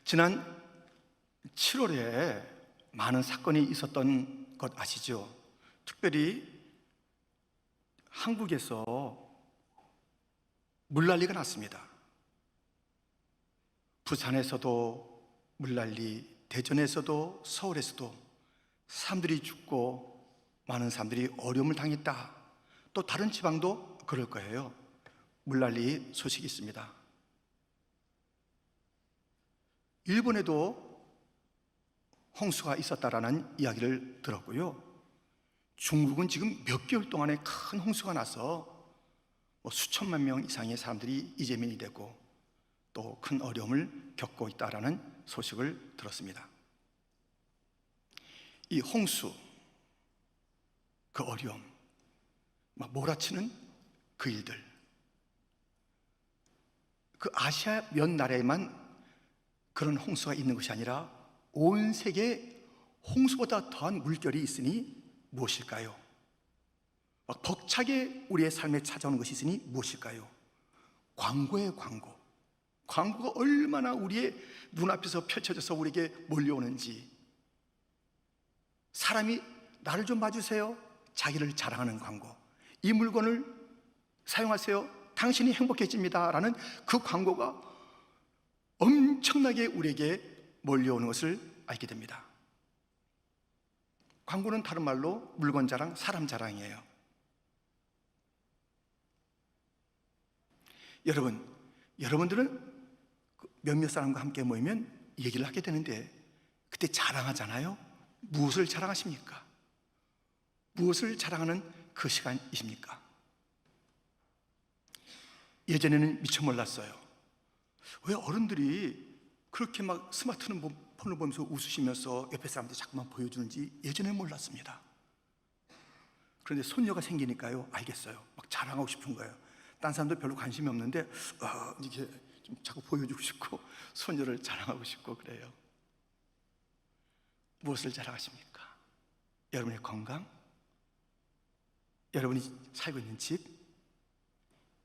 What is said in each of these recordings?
지난 7월에 많은 사건이 있었던 것 아시죠? 특별히 한국에서 물난리가 났습니다. 부산에서도 물난리, 대전에서도 서울에서도 사람들이 죽고 많은 사람들이 어려움을 당했다. 또 다른 지방도 그럴 거예요. 물난리 소식이 있습니다. 일본에도 홍수가 있었다라는 이야기를 들었고요. 중국은 지금 몇 개월 동안에 큰 홍수가 나서 수천만 명 이상의 사람들이 이재민이 되고 또 큰 어려움을 겪고 있다라는 소식을 들었습니다. 이 홍수, 그 어려움, 막 몰아치는 그 일들, 그 아시아 몇 나라에만 그런 홍수가 있는 것이 아니라 온 세계에 홍수보다 더한 물결이 있으니 무엇일까요? 막 벅차게 우리의 삶에 찾아오는 것이 있으니 무엇일까요? 광고예요, 광고. 광고가 얼마나 우리의 눈앞에서 펼쳐져서 우리에게 몰려오는지. 사람이 나를 좀 봐주세요, 자기를 자랑하는 광고. 이 물건을 사용하세요, 당신이 행복해집니다 라는 그 광고가 엄청나게 우리에게 몰려오는 것을 알게 됩니다. 광고는 다른 말로 물건 자랑, 사람 자랑이에요. 여러분들은 몇몇 사람과 함께 모이면 얘기를 하게 되는데 그때 자랑하잖아요. 무엇을 자랑하십니까? 무엇을 자랑하는 그 시간이십니까? 예전에는 미처 몰랐어요. 왜 어른들이 그렇게 막 스마트폰을 보면서 웃으시면서 옆에 사람들 자꾸만 보여주는지 예전에 몰랐습니다. 그런데 손녀가 생기니까요, 알겠어요. 막 자랑하고 싶은 거예요. 딴 사람도 별로 관심이 없는데 이게 좀 자꾸 보여주고 싶고 손녀를 자랑하고 싶고 그래요. 무엇을 자랑하십니까? 여러분의 건강? 여러분이 살고 있는 집?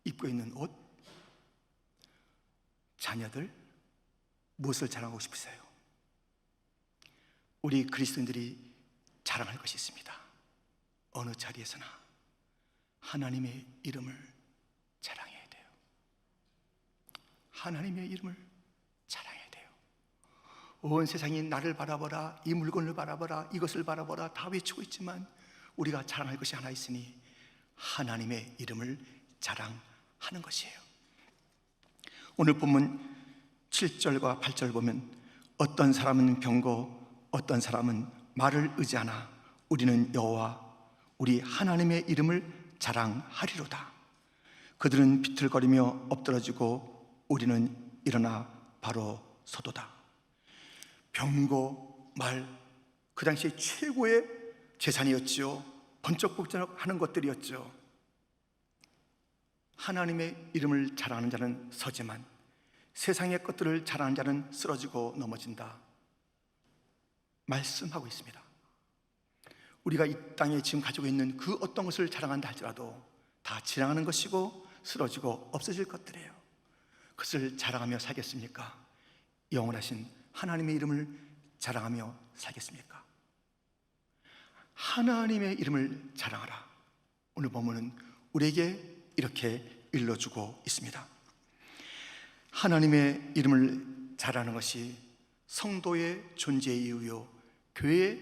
입고 있는 옷? 자녀들? 무엇을 자랑하고 싶으세요? 우리 그리스도인들이 자랑할 것이 있습니다. 어느 자리에서나 하나님의 이름을 자랑해야 돼요. 하나님의 이름을 자랑해야 돼요. 온 세상이 나를 바라보라, 이 물건을 바라보라, 이것을 바라보라 다 외치고 있지만 우리가 자랑할 것이 하나 있으니 하나님의 이름을 자랑하는 것이에요. 오늘 본문 7절과 8절 보면 어떤 사람은 병고 어떤 사람은 말을 의지하나 우리는 여호와 우리 하나님의 이름을 자랑하리로다. 그들은 비틀거리며 엎드러지고 우리는 일어나 바로 서도다. 병고, 말, 그 당시에 최고의 재산이었죠. 번쩍번쩍하는 것들이었죠. 하나님의 이름을 자랑하는 자는 서지만 세상의 것들을 자랑하는 자는 쓰러지고 넘어진다 말씀하고 있습니다. 우리가 이 땅에 지금 가지고 있는 그 어떤 것을 자랑한다 할지라도 다 지나가는 것이고 쓰러지고 없어질 것들이에요. 그것을 자랑하며 살겠습니까? 영원하신 하나님의 이름을 자랑하며 살겠습니까? 하나님의 이름을 자랑하라. 오늘 본문은 우리에게 이렇게 일러주고 있습니다. 하나님의 이름을 자랑하는 것이 성도의 존재의 이유요 교회의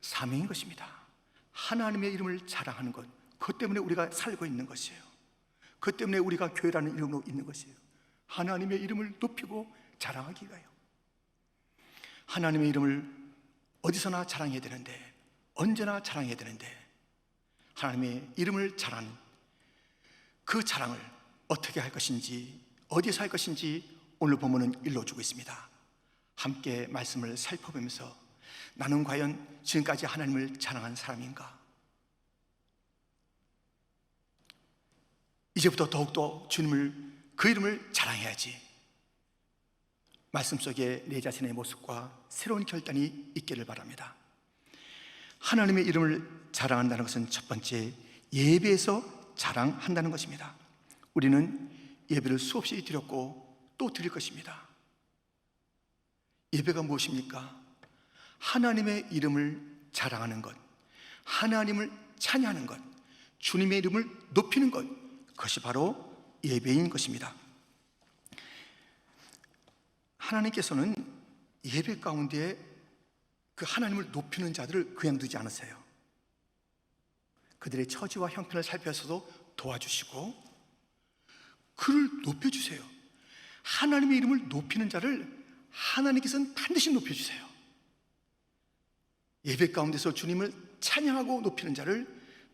사명인 것입니다. 하나님의 이름을 자랑하는 것, 그것 때문에 우리가 살고 있는 것이에요. 그것 때문에 우리가 교회라는 이름으로 있는 것이에요. 하나님의 이름을 높이고 자랑하기 위하여. 하나님의 이름을 어디서나 자랑해야 되는데, 언제나 자랑해야 되는데, 하나님의 이름을 자랑하는 그 자랑을 어떻게 할 것인지, 어디서 할 것인지 오늘 본문은 일러주고 있습니다. 함께 말씀을 살펴보면서 나는 과연 지금까지 하나님을 자랑한 사람인가? 이제부터 더욱더 주님을, 그 이름을 자랑해야지. 말씀 속에 내 자신의 모습과 새로운 결단이 있기를 바랍니다. 하나님의 이름을 자랑한다는 것은 첫 번째 예배에서 자랑한다는 것입니다. 우리는 예배를 수없이 드렸고 또 드릴 것입니다. 예배가 무엇입니까? 하나님의 이름을 자랑하는 것, 하나님을 찬양하는 것, 주님의 이름을 높이는 것, 그것이 바로 예배인 것입니다. 하나님께서는 예배 가운데 그 하나님을 높이는 자들을 그냥 두지 않으세요. 그들의 처지와 형편을 살펴서도 도와주시고 그를 높여주세요. 하나님의 이름을 높이는 자를 하나님께서는 반드시 높여주세요. 예배 가운데서 주님을 찬양하고 높이는 자를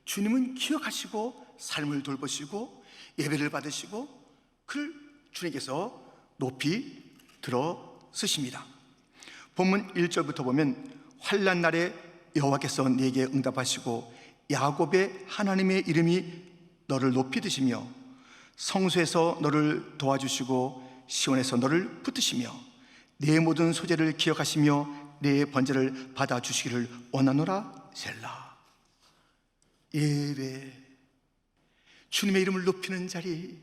주님은 기억하시고 삶을 돌보시고 예배를 받으시고 그를 주님께서 높이 들어 쓰십니다. 본문 1절부터 보면 환난 날에 여호와께서 네게 응답하시고 야곱의 하나님의 이름이 너를 높이 드시며 성소에서 너를 도와주시고 시온에서 너를 붙드시며 내 모든 소재를 기억하시며 내 번제를 받아주시기를 원하노라. 셀라. 예배, 주님의 이름을 높이는 자리,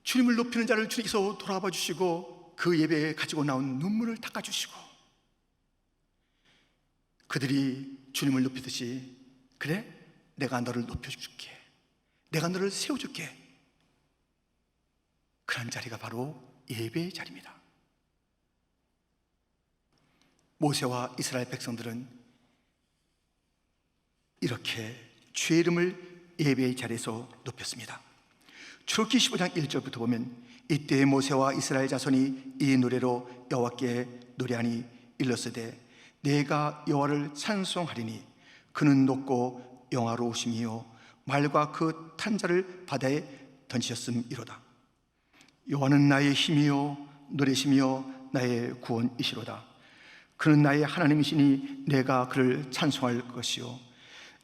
주님을 높이는 자를 주님께서 돌아봐 주시고 그 예배에 가지고 나온 눈물을 닦아주시고 그들이 주님을 높이듯이 그래? 내가 너를 높여줄게, 내가 너를 세워줄게. 그런 자리가 바로 예배의 자리입니다. 모세와 이스라엘 백성들은 이렇게 주의 이름을 예배의 자리에서 높였습니다. 출애굽기 15장 1절부터 보면 이때 모세와 이스라엘 자손이 이 노래로 여호와께 노래하니 일렀으되 내가 여호와를 찬송하리니 그는 높고 영화로우심이요 말과 그 탄자를 바다에 던지셨음이로다. 여호와는 나의 힘이요 노래시며 나의 구원이시로다. 그는 나의 하나님이시니 내가 그를 찬송할 것이요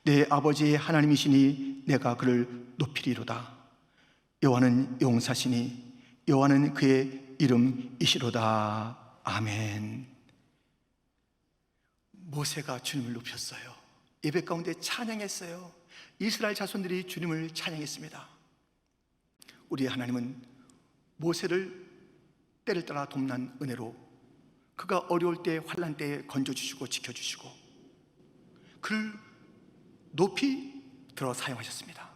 내 아버지의 하나님이시니 내가 그를 높이리로다. 여호와는 용사시니 여호와는 그의 이름이시로다. 아멘. 모세가 주님을 높였어요. 예배 가운데 찬양했어요. 이스라엘 자손들이 주님을 찬양했습니다. 우리의 하나님은 모세를 때를 따라 돕는 은혜로 그가 어려울 때 환난 때에 건져주시고 지켜주시고 그를 높이 들어 사용하셨습니다.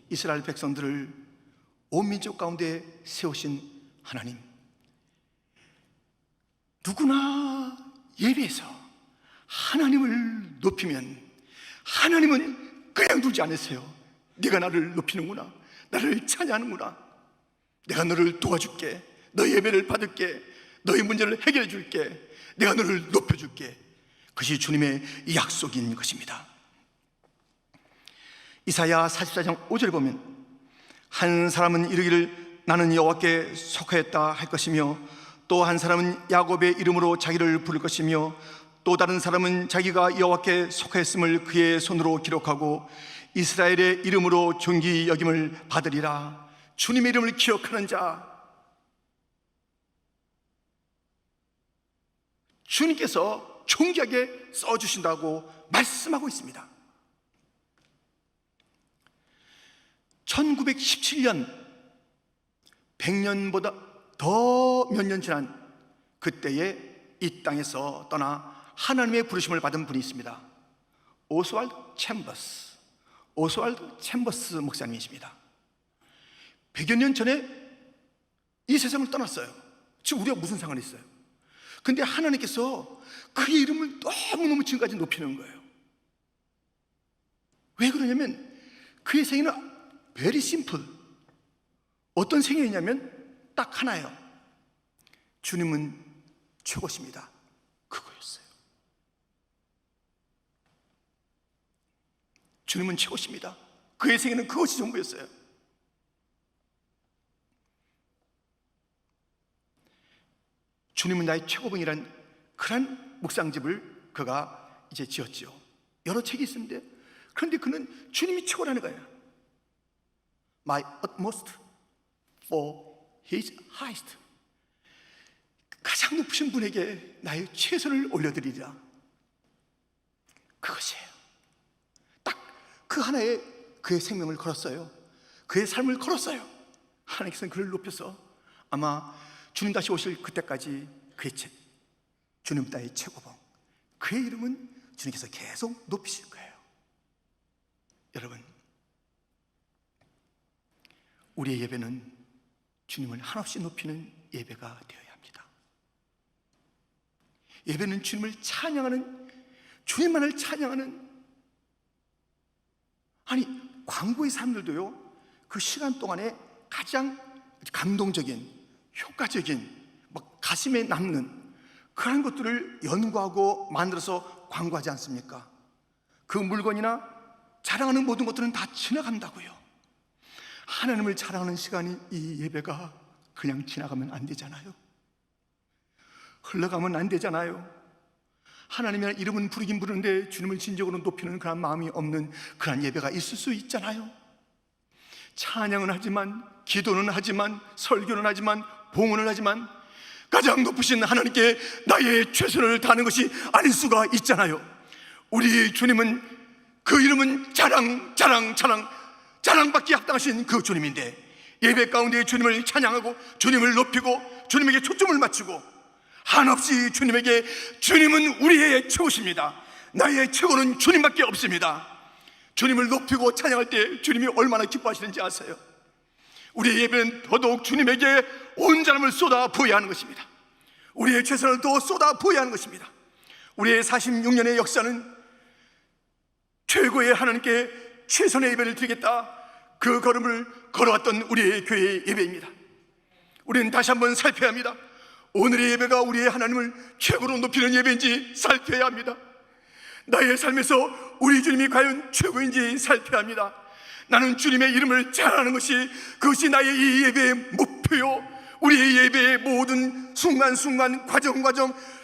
이스라엘 백성들을 온 민족 가운데 세우신 하나님, 누구나 예배에서 하나님을 높이면 하나님은 그냥 두지 않으세요. 네가 나를 높이는구나, 나를 찬양하는구나, 내가 너를 도와줄게, 너의 예배를 받을게, 너의 문제를 해결해 줄게, 내가 너를 높여줄게. 그것이 주님의 약속인 것입니다. 이사야 44장 5절에 보면 한 사람은 이르기를 나는 여호와께 속하였다 할 것이며 또 한 사람은 야곱의 이름으로 자기를 부를 것이며 또 다른 사람은 자기가 여호와께 속하였음을 그의 손으로 기록하고 이스라엘의 이름으로 존귀 여김을 받으리라. 주님의 이름을 기억하는 자, 주님께서 존귀하게 써주신다고 말씀하고 있습니다. 1917년 100년보다 더 몇 년 지난 그때에 이 땅에서 떠나 하나님의 부르심을 받은 분이 있습니다. 오스왈드 챔버스 목사님이십니다. 100여 년 전에 이 세상을 떠났어요. 지금 우리가 무슨 상관이 있어요? 근데 하나님께서 그의 이름을 너무너무 지금까지 높이는 거예요. 왜 그러냐면 그의 생애는 very simple. 어떤 생애이냐면 딱 하나예요. 주님은 최고십니다. 그거였어요. 주님은 최고십니다. 그의 생애는 그것이 전부였어요. 주님은 나의 최고봉이란 그런 묵상집을 그가 이제 지었지요. 여러 책이 있습니다. 그런데 그는 주님이 최고라는 거예요. My utmost for his highest. 가장 높으신 분에게 나의 최선을 올려드리리라. 그것이에요. 딱 그 하나에 그의 생명을 걸었어요. 그의 삶을 걸었어요. 하나님께서는 그를 높여서 아마 주님 다시 오실 그때까지 주님 따위 최고봉, 그의 이름은 주님께서 계속 높이실 거예요. 여러분, 우리의 예배는 주님을 한없이 높이는 예배가 되어야 합니다. 예배는 주님을 찬양하는, 주님만을 찬양하는, 아니 광고의 사람들도요, 그 시간 동안에 가장 감동적인, 효과적인, 막 가슴에 남는 그런 것들을 연구하고 만들어서 광고하지 않습니까? 그 물건이나 자랑하는 모든 것들은 다 지나간다고요. 하나님을 자랑하는 시간이, 이 예배가 그냥 지나가면 안 되잖아요. 흘러가면 안 되잖아요. 하나님의 이름은 부르긴 부르는데 주님을 진정으로 높이는 그런 마음이 없는 그런 예배가 있을 수 있잖아요. 찬양은 하지만, 기도는 하지만, 설교는 하지만, 봉헌을 하지만 가장 높으신 하나님께 나의 최선을 다하는 것이 아닐 수가 있잖아요. 우리 주님은, 그 이름은 자랑받기에 합당하신 그 주님인데, 예배 가운데 주님을 찬양하고 주님을 높이고 주님에게 초점을 맞추고 한없이 주님은 우리의 최고십니다. 나의 최고는 주님밖에 없습니다. 주님을 높이고 찬양할 때 주님이 얼마나 기뻐하시는지 아세요? 우리의 예배는 더더욱 주님에게 온전함을 쏟아 부어야 하는 것입니다. 우리의 최선을 또 쏟아 부어야 하는 것입니다. 우리의 46년의 역사는 최고의 하나님께 최선의 예배를 드리겠다, 그 걸음을 걸어왔던 우리의 교회의 예배입니다. 우리는 다시 한번 살펴야 합니다. 오늘의 예배가 우리의 하나님을 최고로 높이는 예배인지 살펴야 합니다. 나의 삶에서 우리 주님이 과연 최고인지 살펴야 합니다. 나는 주님의 이름을 잘하는 것이, 그것이 나의 이 예배의 목표요, 우리의 예배의 모든 순간순간, 과정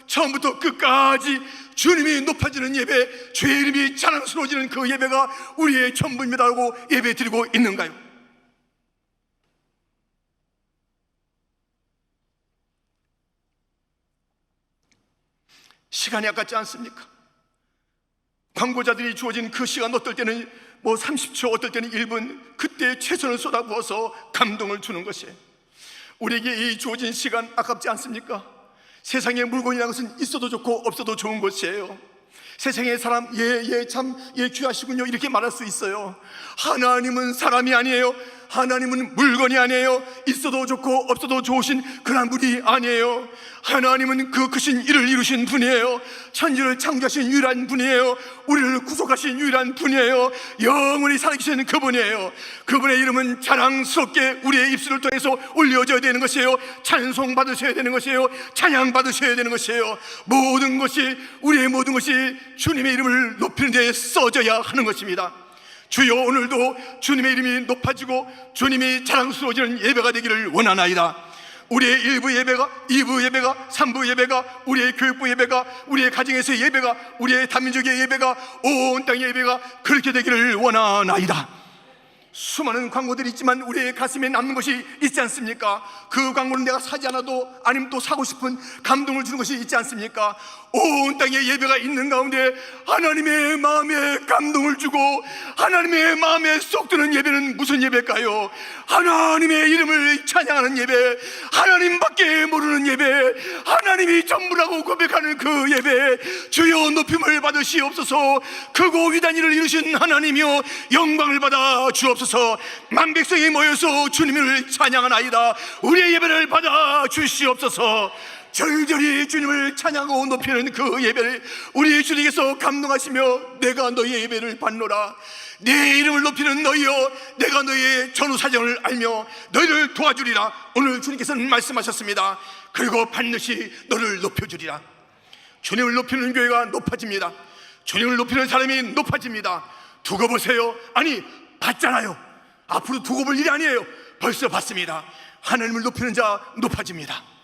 처음부터 끝까지 주님이 높아지는 예배, 주의 이름이 자랑스러워지는 그 예배가 우리의 전부입니다라고 예배 드리고 있는가요? 시간이 아깝지 않습니까? 광고자들이 주어진 그 시간, 어떨 때는 30초, 어떨 때는 1분, 그때 최선을 쏟아부어서 감동을 주는 것이에요. 우리에게 이 주어진 시간 아깝지 않습니까? 세상에 물건이라는 것은 있어도 좋고 없어도 좋은 것이에요. 세상의 사람, 참 귀하시군요, 이렇게 말할 수 있어요. 하나님은 사람이 아니에요. 하나님은 물건이 아니에요. 있어도 좋고 없어도 좋으신 그런 분이 아니에요. 하나님은 그 크신 일을 이루신 분이에요. 천지를 창조하신 유일한 분이에요. 우리를 구속하신 유일한 분이에요. 영원히 살아계시는 그분이에요. 그분의 이름은 자랑스럽게 우리의 입술을 통해서 올려져야 되는 것이에요. 찬송 받으셔야 되는 것이에요. 찬양 받으셔야 되는 것이에요. 모든 것이, 우리의 모든 것이 주님의 이름을 높이는 데 써져야 하는 것입니다. 주여, 오늘도 주님의 이름이 높아지고 주님이 자랑스러워지는 예배가 되기를 원하나이다. 우리의 1부 예배가, 2부 예배가, 3부 예배가, 우리의 교육부 예배가, 우리의 가정에서의 예배가, 우리의 다민족의 예배가, 온 땅의 예배가 그렇게 되기를 원하나이다. 수많은 광고들이 있지만 우리의 가슴에 남는 것이 있지 않습니까? 그 광고는 내가 사지 않아도, 아니면 또 사고 싶은 감동을 주는 것이 있지 않습니까? 온 땅에 예배가 있는 가운데 하나님의 마음에 감동을 주고 하나님의 마음에 쏙 드는 예배는 무슨 예배일까요? 하나님의 이름을 찬양하는 예배, 하나님밖에 모르는 예배, 하나님이 전부라고 고백하는 그 예배, 주여 높임을 받으시옵소서. 크고 위대한 일을 이루신 하나님이여, 영광을 받아 주옵소서. 만백성이 모여서 주님을 찬양하나이다. 우리의 예배를 받아 주시옵소서. 절절히 주님을 찬양하고 높이는 그 예배를 우리 주님께서 감동하시며, 내가 너희의 예배를 받노라. 내 이름을 높이는 너희여, 내가 너희의 전후 사정을 알며 너희를 도와주리라. 오늘 주님께서는 말씀하셨습니다. 그리고 반드시 너를 높여주리라. 주님을 높이는 교회가 높아집니다. 주님을 높이는 사람이 높아집니다. 두고 보세요. 아니, 봤잖아요. 앞으로 두고 볼 일이 아니에요. 벌써 봤습니다. 하나님을 높이는 자 높아집니다.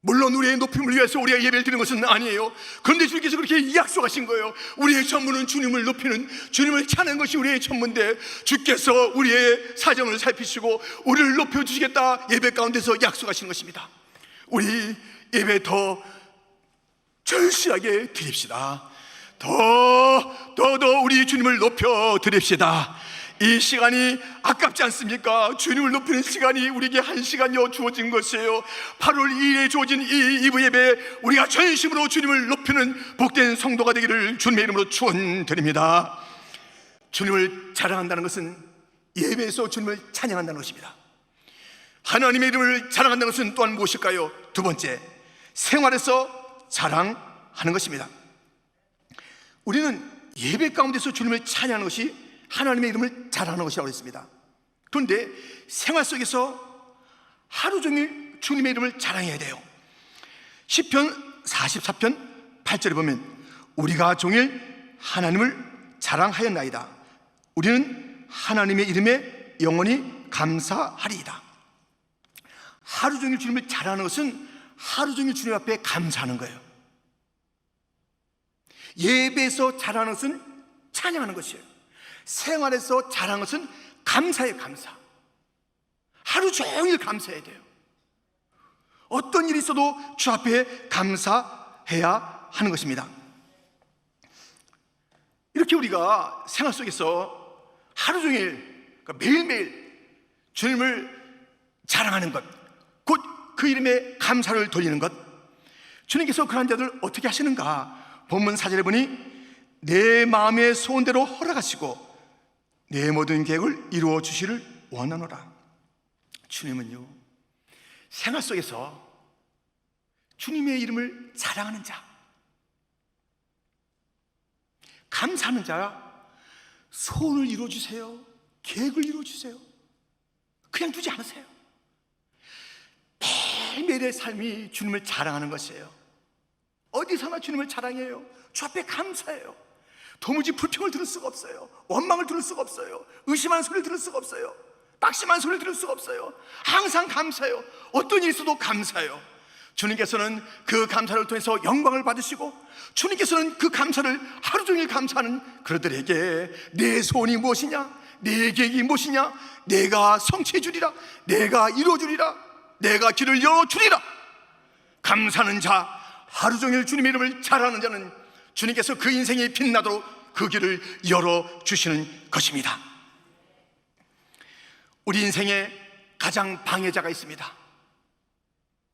물론 우리의 높임을 위해서 우리가 예배를 드리는 것은 아니에요. 그런데 주님께서 그렇게 약속하신 거예요. 우리의 전부는 주님을 높이는, 주님을 찾는 것이 우리의 전부인데, 주께서 우리의 사정을 살피시고 우리를 높여주시겠다 예배 가운데서 약속하신 것입니다. 우리 예배 더 절실하게 드립시다. 더 우리 주님을 높여 드립시다. 이 시간이 아깝지 않습니까? 주님을 높이는 시간이 우리에게 한 시간여 주어진 것이에요. 8월 2일에 주어진 이 이브 예배, 우리가 전심으로 주님을 높이는 복된 성도가 되기를 주님의 이름으로 축원드립니다. 주님을 자랑한다는 것은 예배에서 주님을 찬양한다는 것입니다. 하나님의 이름을 자랑한다는 것은 또한 무엇일까요? 두 번째, 생활에서 자랑하는 것입니다. 우리는 예배 가운데서 주님을 찬양하는 것이 하나님의 이름을 자랑하는 것이라고 했습니다. 그런데 생활 속에서 하루 종일 주님의 이름을 자랑해야 돼요. 시편 44편 8절에 보면 우리가 종일 하나님을 자랑하였나이다. 우리는 하나님의 이름에 영원히 감사하리이다. 하루 종일 주님을 자랑하는 것은 하루 종일 주님 앞에 감사하는 거예요. 예배에서 자랑하는 것은 찬양하는 것이에요. 생활에서 자랑하는 것은 감사예요. 감사. 하루 종일 감사해야 돼요. 어떤 일이 있어도 주 앞에 감사해야 하는 것입니다. 이렇게 우리가 생활 속에서 하루 종일, 그러니까 매일매일 주님을 자랑하는 것, 곧 그 이름에 감사를 돌리는 것, 주님께서 그런 자들 어떻게 하시는가? 본문 4절에 보니 내 마음의 소원대로 허락하시고 내 모든 계획을 이루어 주시를 원하노라. 주님은요, 생활 속에서 주님의 이름을 자랑하는 자, 감사하는 자, 소원을 이루어 주세요, 계획을 이루어 주세요, 그냥 두지 않으세요. 매일매일의 삶이 주님을 자랑하는 것이에요. 어디서나 주님을 자랑해요. 주 앞에 감사해요. 도무지 불평을 들을 수가 없어요. 원망을 들을 수가 없어요. 의심하는 소리를 들을 수가 없어요. 낙심하는 소리를 들을 수가 없어요. 항상 감사해요. 어떤 일이 있어도 감사해요. 주님께서는 그 감사를 통해서 영광을 받으시고, 주님께서는 그 감사를 하루 종일 감사하는 그들에게 내 소원이 무엇이냐, 내 계획이 무엇이냐, 내가 성취해 주리라, 내가 이루어 주리라, 내가 길을 열어 주리라. 감사하는 자, 하루 종일 주님의 이름을 자랑하는 자는 주님께서 그 인생이 빛나도록 그 길을 열어주시는 것입니다. 우리 인생에 가장 방해자가 있습니다.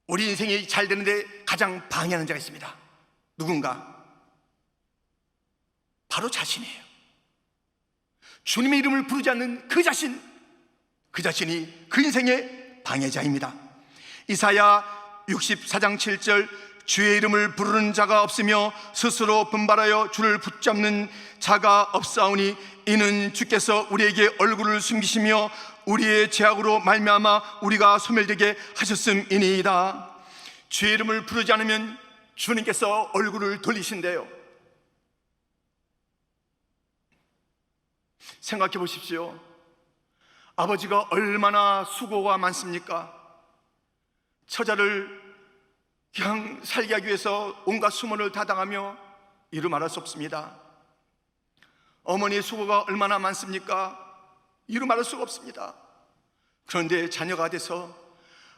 우리 인생이 잘 되는데 가장 방해하는 자가 있습니다. 누군가? 바로 자신이에요. 주님의 이름을 부르지 않는 그 자신이 그 인생의 방해자입니다. 이사야 64장 7절, 주의 이름을 부르는 자가 없으며 스스로 분발하여 주를 붙잡는 자가 없사오니 이는 주께서 우리에게 얼굴을 숨기시며 우리의 죄악으로 말미암아 우리가 소멸되게 하셨음이니이다. 주의 이름을 부르지 않으면 주님께서 얼굴을 돌리신대요. 생각해 보십시오. 아버지가 얼마나 수고가 많습니까? 처자를 그냥 살게 하기 위해서 온갖 수모를 다당하며 이루 말할 수 없습니다. 어머니의 수고가 얼마나 많습니까? 이루 말할 수가 없습니다. 그런데 자녀가 돼서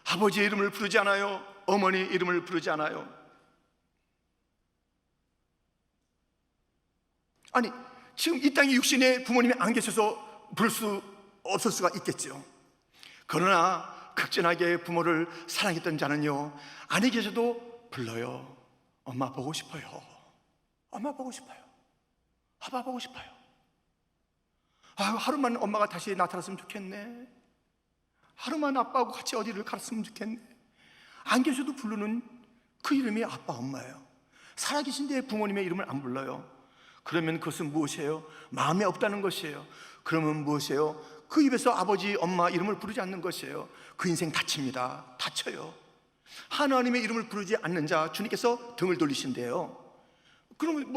아버지의 이름을 부르지 않아요. 어머니 이름을 부르지 않아요. 아니, 지금 이 땅에 육신에 부모님이 안 계셔서 부를 수 없을 수가 있겠죠. 그러나 극진하게 부모를 사랑했던 자는요, 안에 계셔도 불러요. 엄마 보고 싶어요. 엄마 보고 싶어요. 아빠 보고 싶어요. 하루만 엄마가 다시 나타났으면 좋겠네. 하루만 아빠하고 같이 어디를 갔으면 좋겠네. 안 계셔도 부르는 그 이름이 아빠, 엄마예요. 살아계신데 부모님의 이름을 안 불러요. 그러면 그것은 무엇이에요? 마음에 없다는 것이에요. 그러면 무엇이에요? 그 입에서 아버지, 엄마 이름을 부르지 않는 것이에요. 그 인생 다칩니다. 다쳐요. 하나님의 이름을 부르지 않는 자, 주님께서 등을 돌리신대요. 그러면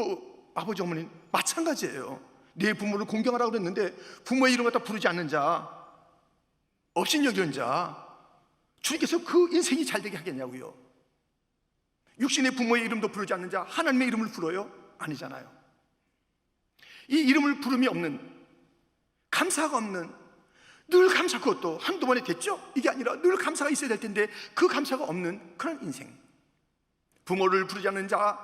아버지, 어머니 마찬가지예요. 내 부모를 공경하라고 그랬는데 부모의 이름을 갖다 부르지 않는 자, 업신여기는 자, 주님께서 그 인생이 잘 되게 하겠냐고요. 육신의 부모의 이름도 부르지 않는 자, 하나님의 이름을 불러요? 아니잖아요. 이 이름을 부름이 없는, 감사가 없는, 늘 감사, 그것도 한두 번에 됐죠? 이게 아니라 늘 감사가 있어야 될 텐데 그 감사가 없는 그런 인생. 부모를 부르지 않는 자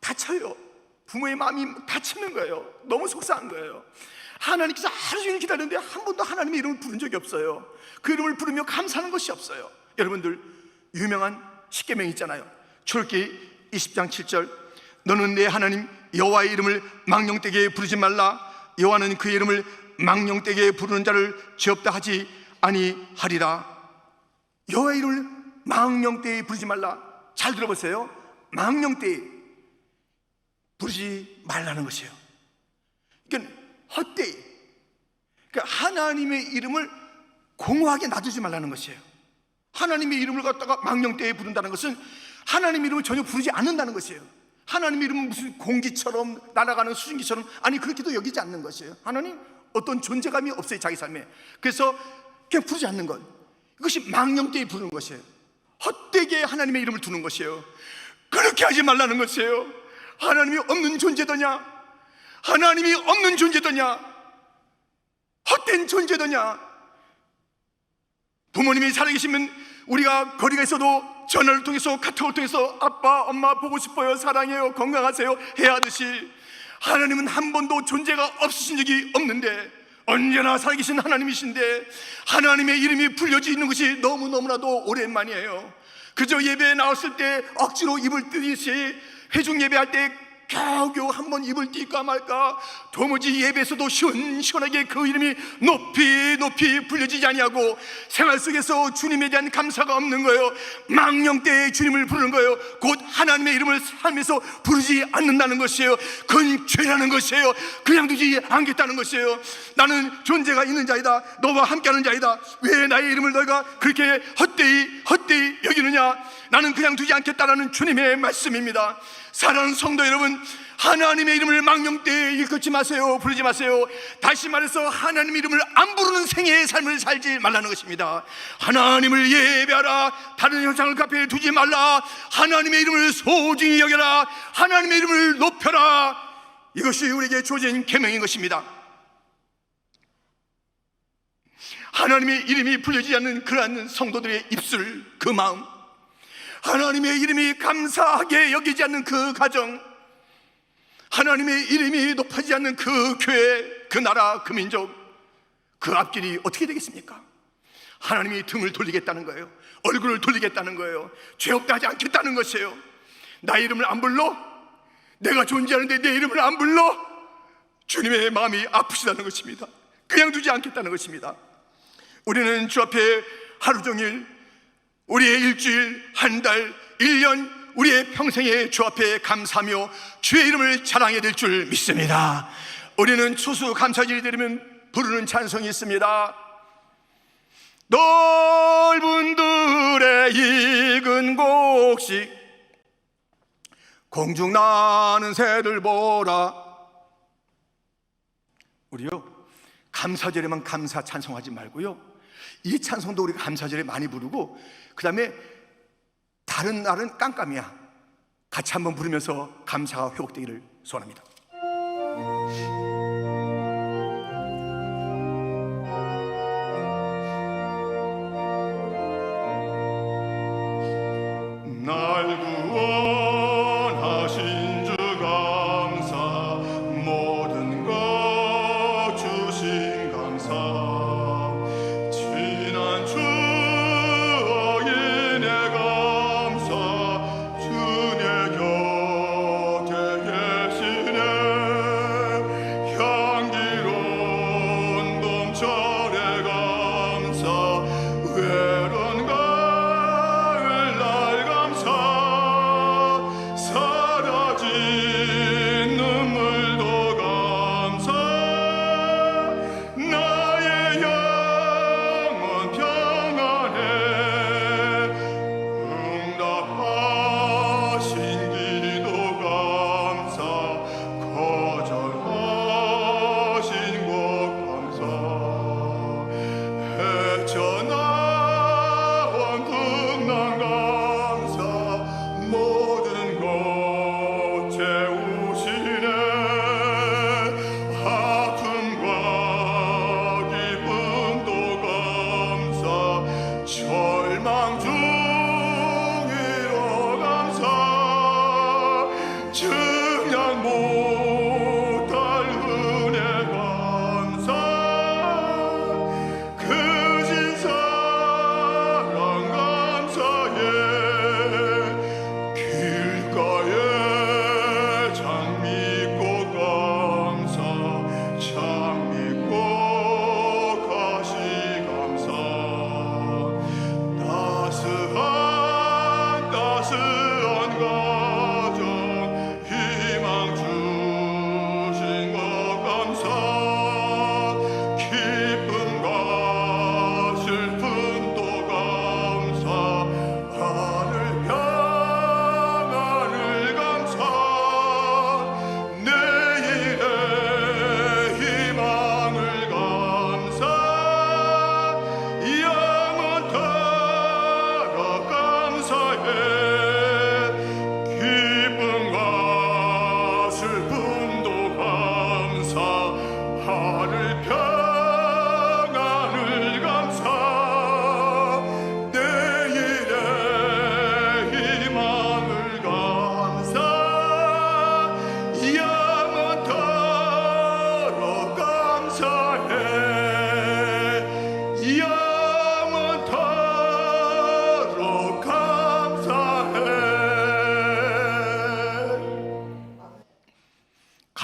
다쳐요. 부모의 마음이 다치는 거예요. 너무 속상한 거예요. 하나님께서 하루 종일 기다렸는데 한 번도 하나님의 이름을 부른 적이 없어요. 그 이름을 부르며 감사하는 것이 없어요. 여러분들, 유명한 십계명 있잖아요. 출애굽기 20장 7절, 너는 내 하나님 여호와의 이름을 망령되게 부르지 말라. 여호와는 그 이름을 망령되게 부르는 자를 죄 없다 하지 아니하리라. 여호와의 이름을 망령되게 부르지 말라. 잘 들어보세요. 망령되게 부르지 말라는 것이에요. 그러니까 헛되이, 그러니까 하나님의 이름을 공허하게 놔두지 말라는 것이에요. 하나님의 이름을 갖다가 망령되게 부른다는 것은 하나님의 이름을 전혀 부르지 않는다는 것이에요. 하나님의 이름은 무슨 공기처럼 날아가는 수증기처럼, 아니 그렇게도 여기지 않는 것이에요. 하나님 어떤 존재감이 없어요, 자기 삶에. 그래서 그냥 부르지 않는 것, 이것이 망령되게 부르는 것이에요. 헛되게 하나님의 이름을 두는 것이에요. 그렇게 하지 말라는 것이에요. 하나님이 없는 존재더냐? 하나님이 없는 존재더냐? 헛된 존재더냐? 부모님이 살아계시면 우리가 거리가 있어도 전화를 통해서, 카톡을 통해서 아빠, 엄마 보고 싶어요, 사랑해요, 건강하세요 해야 하듯이, 하나님은 한 번도 존재가 없으신 적이 없는데 언제나 살아계신 하나님이신데 하나님의 이름이 불려지는 것이 너무너무나도 오랜만이에요. 그저 예배에 나왔을 때 억지로 입을 뜨듯이 회중 예배할 때 겨우겨우 한번 입을 뛸까 말까, 도무지 예배에서도 시원시원하게 그 이름이 높이 높이 불려지지 아니하고 생활 속에서 주님에 대한 감사가 없는 거예요. 망령되이 주님을 부르는 거예요. 곧 하나님의 이름을 삶에서 부르지 않는다는 것이에요. 그건 죄라는 것이에요. 그냥 두지 않겠다는 것이에요. 나는 존재가 있는 자이다, 너와 함께하는 자이다. 왜 나의 이름을 너희가 그렇게 헛되이 여기느냐? 나는 그냥 두지 않겠다라는 주님의 말씀입니다. 사랑하는 성도 여러분, 하나님의 이름을 망령되이 일컫지 마세요. 부르지 마세요. 다시 말해서 하나님의 이름을 안 부르는 생애의 삶을 살지 말라는 것입니다. 하나님을 예배하라. 다른 형상을 값에 두지 말라. 하나님의 이름을 소중히 여겨라. 하나님의 이름을 높여라. 이것이 우리에게 주어진 계명인 것입니다. 하나님의 이름이 불려지지 않는 그러한 성도들의 입술, 그 마음, 하나님의 이름이 감사하게 여기지 않는 그 가정, 하나님의 이름이 높아지지 않는 그 교회, 그 나라, 그 민족, 그 앞길이 어떻게 되겠습니까? 하나님이 등을 돌리겠다는 거예요. 얼굴을 돌리겠다는 거예요. 죄 없다 하지 않겠다는 것이에요. 나의 이름을 안 불러? 내가 존재하는데 내 이름을 안 불러? 주님의 마음이 아프시다는 것입니다. 그냥 두지 않겠다는 것입니다. 우리는 주 앞에 하루 종일, 우리의 일주일, 한 달, 1년, 우리의 평생에 주 앞에 감사하며 주의 이름을 자랑해야 될 줄 믿습니다. 우리는 추수감사절이 되면 부르는 찬송이 있습니다. 넓은 들의 익은 곡식, 공중 나는 새들 보라. 우리요, 감사절에만 감사 찬송하지 말고요, 이 찬송도 우리가 감사절에 많이 부르고, 그 다음에 다른 날은 깜깜이야 같이 한번 부르면서 감사가 회복되기를 소원합니다. 날 구원하신 주 감사, 모든 것 주신 감사, 지난 추억인의 감사, 주의 곁에 계시네.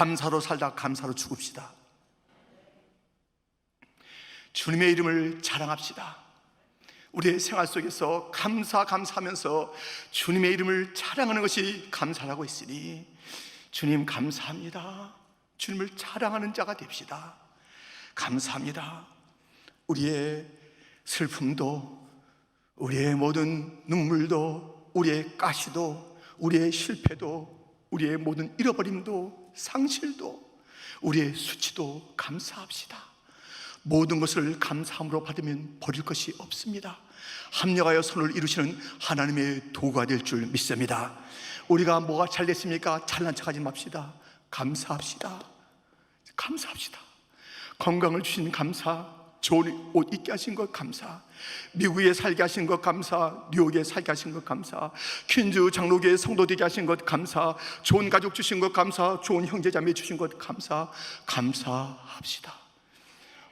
감사로 살다 감사로 죽읍시다. 주님의 이름을 자랑합시다. 우리의 생활 속에서 감사하면서 주님의 이름을 자랑하는 것이 감사라고 했으니 주님 감사합니다. 주님을 자랑하는 자가 됩시다. 감사합니다. 우리의 슬픔도, 우리의 모든 눈물도, 우리의 가시도, 우리의 실패도, 우리의 모든 잃어버림도, 상실도, 우리의 수치도 감사합시다. 모든 것을 감사함으로 받으면 버릴 것이 없습니다. 합력하여 선을 이루시는 하나님의 도구가 될 줄 믿습니다. 우리가 뭐가 잘 됐습니까? 잘난 척하지 맙시다. 감사합시다. 감사합시다. 건강을 주신 감사, 좋은 옷 입게 하신 것 감사, 미국에 살게 하신 것 감사, 뉴욕에 살게 하신 것 감사, 퀸즈 장로교회 성도 되게 하신 것 감사, 좋은 가족 주신 것 감사, 좋은 형제자매 주신 것 감사. 감사합시다.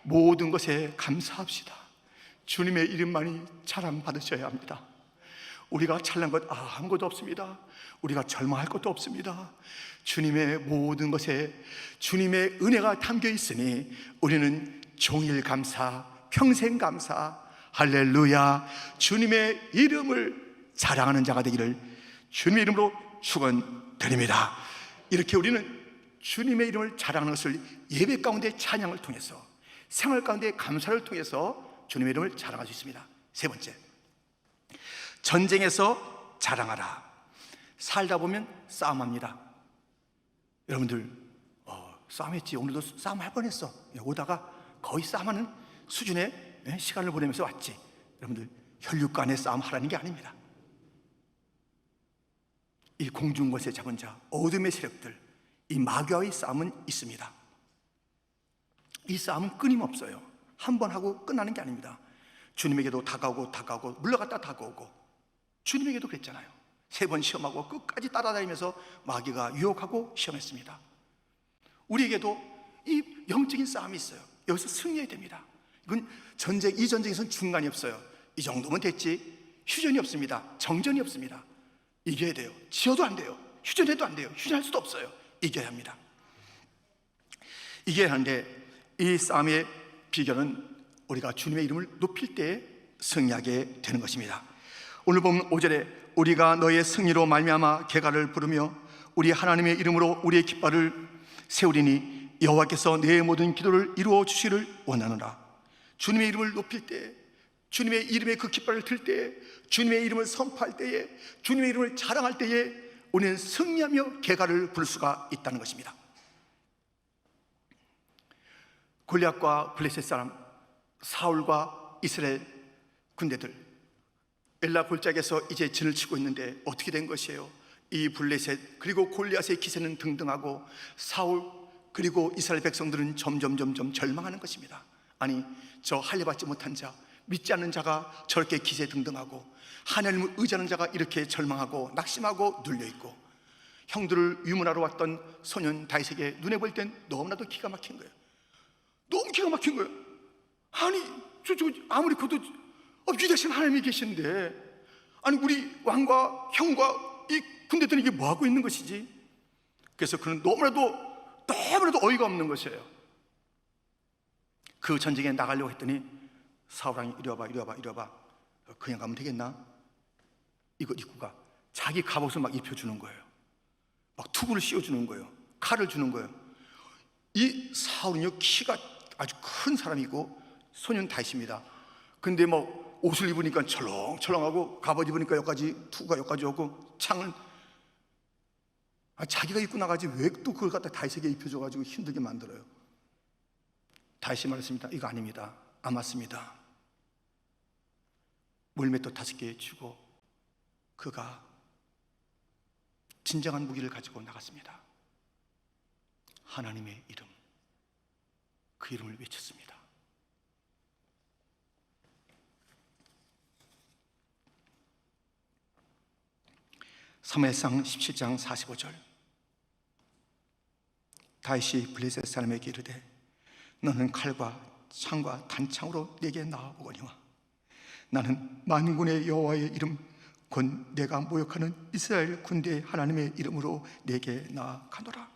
모든 것에 감사합시다. 주님의 이름만이 자랑받으셔야 합니다. 우리가 잘난 것 아무것도 없습니다. 우리가 절망할 것도 없습니다. 주님의 모든 것에 주님의 은혜가 담겨 있으니 우리는 종일 감사, 평생 감사, 할렐루야. 주님의 이름을 자랑하는 자가 되기를 주님의 이름으로 축원드립니다. 이렇게 우리는 주님의 이름을 자랑하는 것을 예배 가운데 찬양을 통해서, 생활 가운데 감사를 통해서 주님의 이름을 자랑할 수 있습니다. 세 번째, 전쟁에서 자랑하라. 살다 보면 싸움합니다. 여러분들 싸움했지, 오늘도 싸움할 뻔했어. 오다가 거의 싸움하는 수준의 시간을 보내면서 왔지. 여러분들, 혈육 간의 싸움 하라는 게 아닙니다. 이 공중권세 잡은 자, 어둠의 세력들, 이 마귀와의 싸움은 있습니다. 이 싸움은 끊임없어요. 한 번 하고 끝나는 게 아닙니다. 주님에게도 다가오고 물러갔다 다가오고, 주님에게도 그랬잖아요. 3번 시험하고 끝까지 따라다니면서 마귀가 유혹하고 시험했습니다. 우리에게도 이 영적인 싸움이 있어요. 여기서 승리해야 됩니다. 이건 이 전쟁에서는 중간이 없어요. 이 정도면 됐지, 휴전이 없습니다. 정전이 없습니다. 이겨야 돼요. 지어도 안 돼요. 휴전해도 안 돼요. 휴전할 수도 없어요. 이겨야 합니다. 이겨야 하는데, 이 싸움의 비결은 우리가 주님의 이름을 높일 때 승리하게 되는 것입니다. 오늘 보면 5절에 우리가 너의 승리로 말미암아 개가를 부르며 우리 하나님의 이름으로 우리의 깃발을 세우리니 여호와께서 내 모든 기도를 이루어 주시기를 원하노라. 주님의 이름을 높일 때, 주님의 이름의 그 깃발을 들 때, 주님의 이름을 선포할 때에, 주님의 이름을 자랑할 때에 우리는 승리하며 개가를 부를 수가 있다는 것입니다. 골리앗과 블레셋 사람, 사울과 이스라엘 군대들, 엘라 골짜기에서 이제 진을 치고 있는데 어떻게 된 것이에요? 이 블레셋 그리고 골리앗의 기세는 등등하고 사울 그리고 이스라엘 백성들은 점점 절망하는 것입니다. 아니, 저 할례받지 못한 자, 믿지 않는 자가 저렇게 기세 등등하고, 하나님을 의지하는 자가 이렇게 절망하고 낙심하고 눌려있고, 형들을 유문하러 왔던 소년 다윗에게 눈에 보일 땐 너무나도 기가 막힌 거예요. 너무 기가 막힌 거예요. 아니, 저 아무리 그것도 위대하신 하나님이 계신데, 아니 우리 왕과 형과 이 군대들은 이게 뭐하고 있는 것이지? 그래서 그는 너무나도 어이가 없는 것이에요. 그 전쟁에 나가려고 했더니 사울왕이 이리 와봐. 그냥 가면 되겠나? 이거 입고 가. 자기 갑옷을 막 입혀주는 거예요. 막 투구를 씌워주는 거예요. 칼을 주는 거예요. 이 사울은요, 키가 아주 큰 사람이고 소년 다윗입니다. 근데 뭐 옷을 입으니까 철렁철렁하고, 갑옷 입으니까 여기까지, 투구가 여기까지 오고, 창은 자기가 입고 나가지 왜 또 그걸 갖다 다윗에게 입혀줘가지고 힘들게 만들어요. 다윗이 말했습니다. 이거 아닙니다. 안 맞습니다. 물맷돌 5개 주고 그가 진정한 무기를 가지고 나갔습니다. 하나님의 이름, 그 이름을 외쳤습니다. 사무엘상 17장 45절, 다윗이 블레셋 사람에게 이르되 너는 칼과 창과 단창으로 내게 나아오거니와 나는 만군의 여호와의 이름 곧 내가 모욕하는 이스라엘 군대의 하나님의 이름으로 내게 나아가노라.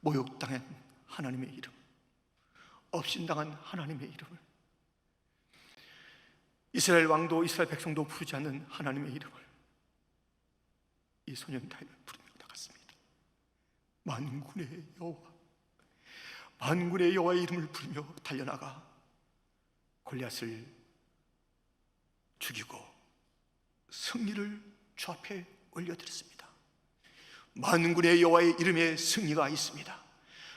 모욕당한 하나님의 이름, 업신당한 하나님의 이름을, 이스라엘 왕도 이스라엘 백성도 부르지 않는 하나님의 이름을 이 소년 다윗은 부르며 나갔습니다. 만군의 여호와, 만군의 여호와의 이름을 부르며 달려나가 골리앗을 죽이고 승리를 주 앞에 올려드렸습니다. 만군의 여호와의 이름에 승리가 있습니다.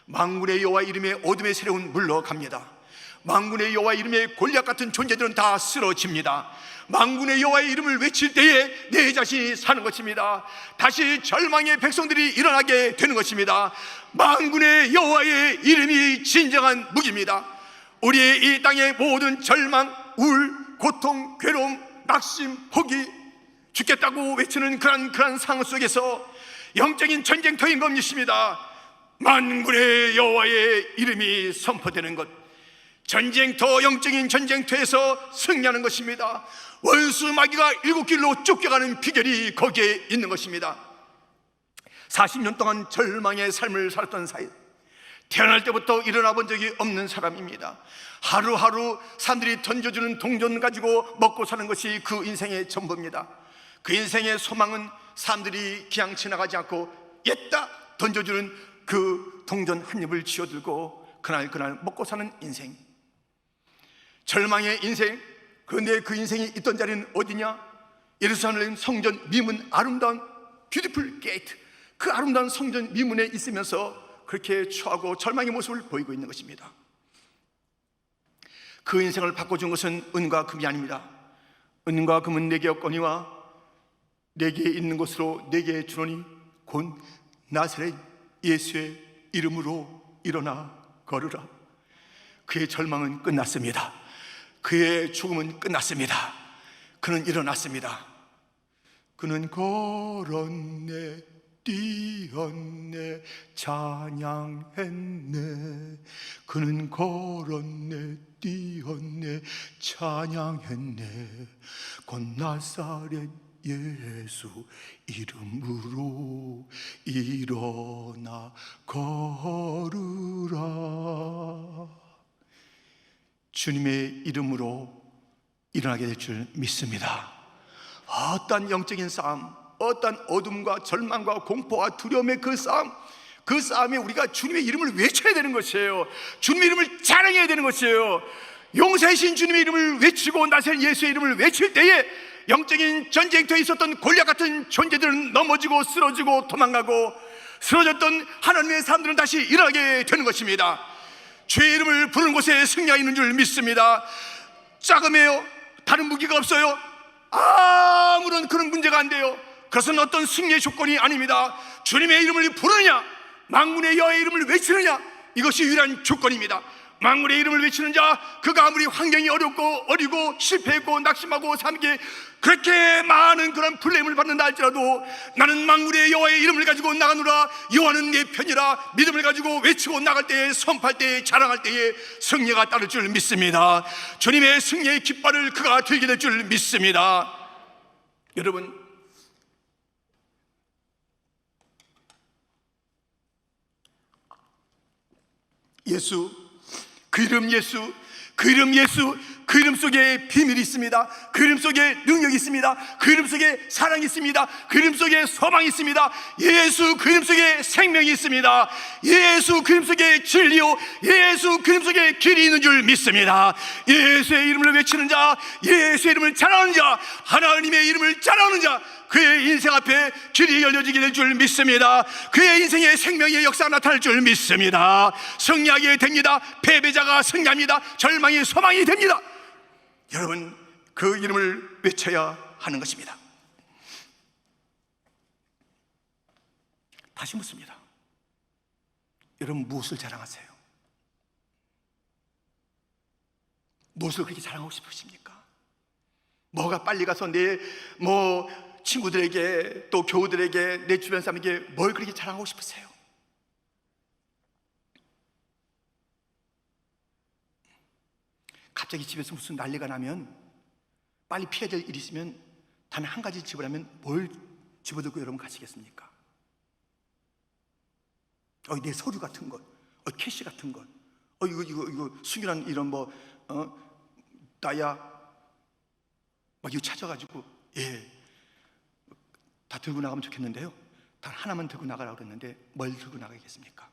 만군의 여호와의 이름에 어둠의 세력은 물러갑니다. 만군의 여호와의 이름에 골리앗 같은 존재들은 다 쓰러집니다. 만군의 여호와의 이름을 외칠 때에 내 자신이 사는 것입니다. 다시 절망의 백성들이 일어나게 되는 것입니다. 만군의 여호와의 이름이 진정한 무기입니다. 우리의 이 땅의 모든 절망, 우울, 고통, 괴로움, 낙심, 포기, 죽겠다고 외치는 그런 상황 속에서 영적인 전쟁터인 것입니다. 만군의 여호와의 이름이 선포되는 것, 전쟁터, 영적인 전쟁터에서 승리하는 것입니다. 원수 마귀가 일곱 길로 쫓겨가는 비결이 거기에 있는 것입니다. 40년 동안 절망의 삶을 살았던 사이, 태어날 때부터 일어나 본 적이 없는 사람입니다. 하루하루 사람들이 던져주는 동전 가지고 먹고 사는 것이 그 인생의 전부입니다. 그 인생의 소망은 사람들이 그냥 지나가지 않고 옛다 던져주는 그 동전 한 입을 쥐어들고 그날 먹고 사는 인생, 절망의 인생. 그런데 그 인생이 있던 자리는 어디냐? 예루살렘 성전 미문, 아름다운 뷰티풀 게이트, 그 아름다운 성전 미문에 있으면서 그렇게 추하고 절망의 모습을 보이고 있는 것입니다. 그 인생을 바꿔준 것은 은과 금이 아닙니다. 은과 금은 내게 없거니와 내게 있는 것으로 내게 주노니 곧 나사렛 예수의 이름으로 일어나 걸으라. 그의 절망은 끝났습니다. 그의 죽음은 끝났습니다. 그는 일어났습니다. 그는 걸었네, 뛰었네, 찬양했네. 그는 걸었네, 뛰었네, 찬양했네. 곧 나사렛 예수 이름으로 일어나 걸으라. 주님의 이름으로 일어나게 될 줄 믿습니다. 어떤 영적인 싸움, 어떤 어둠과 절망과 공포와 두려움의 그 싸움에 우리가 주님의 이름을 외쳐야 되는 것이에요. 주님의 이름을 자랑해야 되는 것이에요. 용사이신 주님의 이름을 외치고 나사렛 예수의 이름을 외칠 때에 영적인 전쟁터에 있었던 골리앗 같은 존재들은 넘어지고 쓰러지고 도망가고, 쓰러졌던 하나님의 사람들은 다시 일어나게 되는 것입니다. 주의 이름을 부르는 곳에 승리가 있는 줄 믿습니다. 자금이에요. 다른 무기가 없어요. 아무런 그런 문제가 안 돼요. 그것은 어떤 승리의 조건이 아닙니다. 주님의 이름을 부르느냐, 만군의 여호와의 이름을 외치느냐, 이것이 유일한 조건입니다. 만군의 이름을 외치는 자, 그가 아무리 환경이 어렵고 어리고 실패했고 낙심하고 삶게 그렇게 많은 그런 플레임을 받는다 할지라도 나는 만군의 여호와의 이름을 가지고 나가노라, 여호와는 내 편이라 믿음을 가지고 외치고 나갈 때에, 선포할 때에, 자랑할 때에 승리가 따를 줄 믿습니다. 주님의 승리의 깃발을 그가 들게 될 줄 믿습니다. 여러분, 예수, 그 이름 예수, 그 이름 예수, 그 이름 속에 비밀이 있습니다. 그 이름 속에 능력이 있습니다. 그 이름 속에 사랑이 있습니다. 그 이름 속에 소망이 있습니다. 예수 그 이름 속에 생명이 있습니다. 예수 그 이름 속에 진리요, 예수 그 이름 속에 길이 있는 줄 믿습니다. 예수의 이름을 외치는 자, 예수의 이름을 자랑하는 자, 하나님의 이름을 자랑하는 자, 그의 인생 앞에 길이 열려지게 될 줄 믿습니다. 그의 인생에 생명의 역사가 나타날 줄 믿습니다. 승리하게 됩니다. 패배자가 승리합니다. 절망이 소망이 됩니다. 여러분, 그 이름을 외쳐야 하는 것입니다. 다시 묻습니다. 여러분, 무엇을 자랑하세요? 무엇을 그렇게 자랑하고 싶으십니까? 뭐가 빨리 가서 내 친구들에게, 또 교우들에게, 내 주변 사람에게 뭘 그렇게 자랑하고 싶으세요? 갑자기 집에서 무슨 난리가 나면, 빨리 피해야 될 일이 있으면 단 한 가지 집으라면 뭘 집어들고 여러분 가시겠습니까? 내 서류 같은 것, 캐시 같은 것, 이거 순결한 이런 뭐 다이아 막 이거 찾아가지고 다 들고 나가면 좋겠는데요. 단 하나만 들고 나가라고 그랬는데 뭘 들고 나가겠습니까?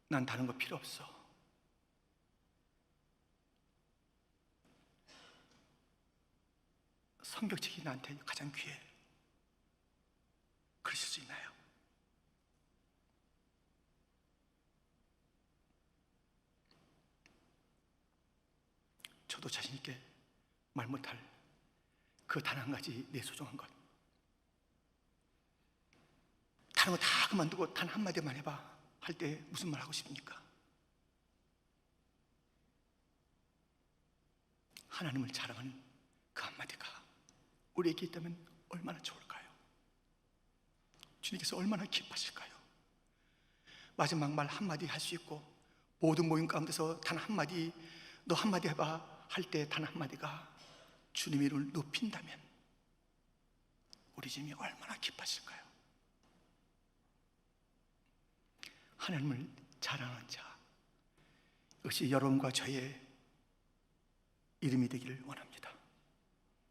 난 다른 거 필요 없어. 성격책이 나한테 가장 귀해. 그러실 수 있나요? 저도 자신 있게 말 못할 그 단 한 가지 내 소중한 것, 다른 거 다 그만두고 단 한마디만 해봐 할 때 무슨 말 하고 싶습니까? 하나님을 자랑하는 그 한마디가 우리에게 있다면 얼마나 좋을까요? 주님께서 얼마나 기뻐하실까요? 마지막 말 한마디 할 수 있고 모든 모임 가운데서 단 한마디, 너 한마디 해봐 할 때 단 한마디가 주님의 이름을 높인다면 우리 주님이 얼마나 기뻐하실까요? 하나님을 자랑하는 자, 이것이 여러분과 저의 이름이 되기를 원합니다.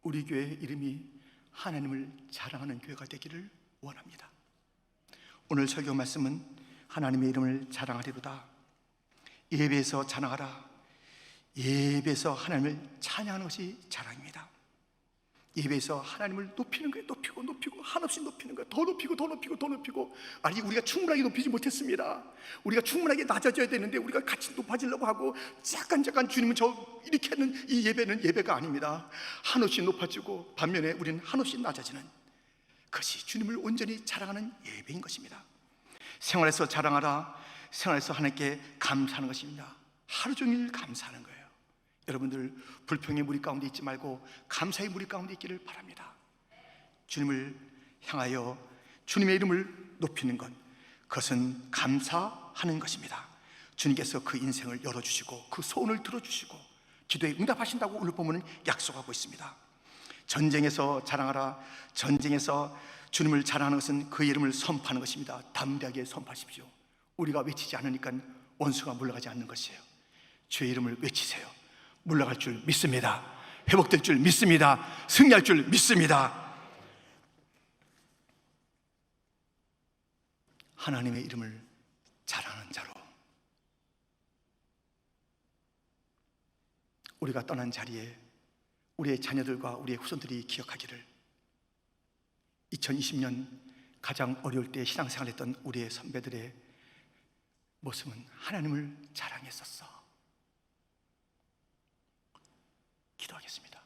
우리 교회의 이름이 하나님을 자랑하는 교회가 되기를 원합니다. 오늘 설교 말씀은 하나님의 이름을 자랑하리로다. 예배에서 자랑하라. 예배에서 하나님을 찬양하는 것이 자랑입니다. 예배에서 하나님을 높이는 거예요. 높이고 한없이 높이는 거예요. 더 높이고. 아니 우리가 충분하게 높이지 못했습니다. 우리가 충분하게 낮아져야 되는데 우리가 같이 높아지려고 하고 잠깐 주님은 저 이렇게 하는 이 예배는 예배가 아닙니다. 한없이 높아지고 반면에 우리는 한없이 낮아지는 그것이 주님을 온전히 자랑하는 예배인 것입니다. 생활에서 자랑하라. 생활에서 하나님께 감사하는 것입니다. 하루 종일 감사하는 거예요. 여러분들 불평의 무리 가운데 있지 말고 감사의 무리 가운데 있기를 바랍니다. 주님을 향하여 주님의 이름을 높이는 것, 그것은 감사하는 것입니다. 주님께서 그 인생을 열어주시고 그 소원을 들어주시고 기도에 응답하신다고 오늘 보면 약속하고 있습니다. 전쟁에서 자랑하라. 전쟁에서 주님을 자랑하는 것은 그 이름을 선포하는 것입니다. 담대하게 선포하십시오. 우리가 외치지 않으니까 원수가 물러가지 않는 것이에요. 주의 이름을 외치세요. 물러갈 줄 믿습니다. 회복될 줄 믿습니다. 승리할 줄 믿습니다. 하나님의 이름을 자랑하는 자로 우리가 떠난 자리에 우리의 자녀들과 우리의 후손들이 기억하기를 2020년 가장 어려울 때 신앙생활했던 우리의 선배들의 모습은 하나님을 자랑했었어. 기도하겠습니다.